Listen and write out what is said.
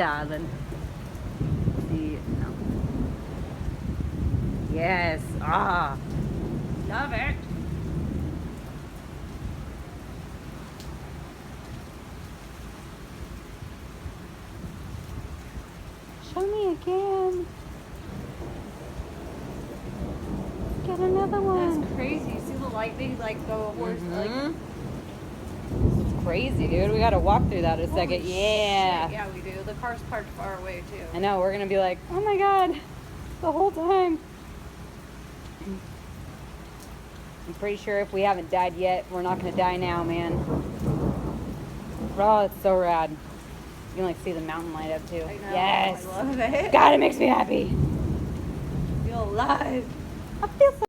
Yeah, then. See, no. Yes. Ah. Love it. Show me again. Get another one. That's crazy. You see the lightning like go horse like. It's crazy, dude. We gotta walk through that in a Holy second. shit. Yeah. Yeah, we do. The car's parked far away too. I know. We're gonna be like, oh my god, the whole time. I'm pretty sure if we haven't died yet, we're not gonna die now, man. Oh, it's so rad. You can like see the mountain light up too. I know. Yes. I love it. God, it makes me happy. Feel alive. I feel so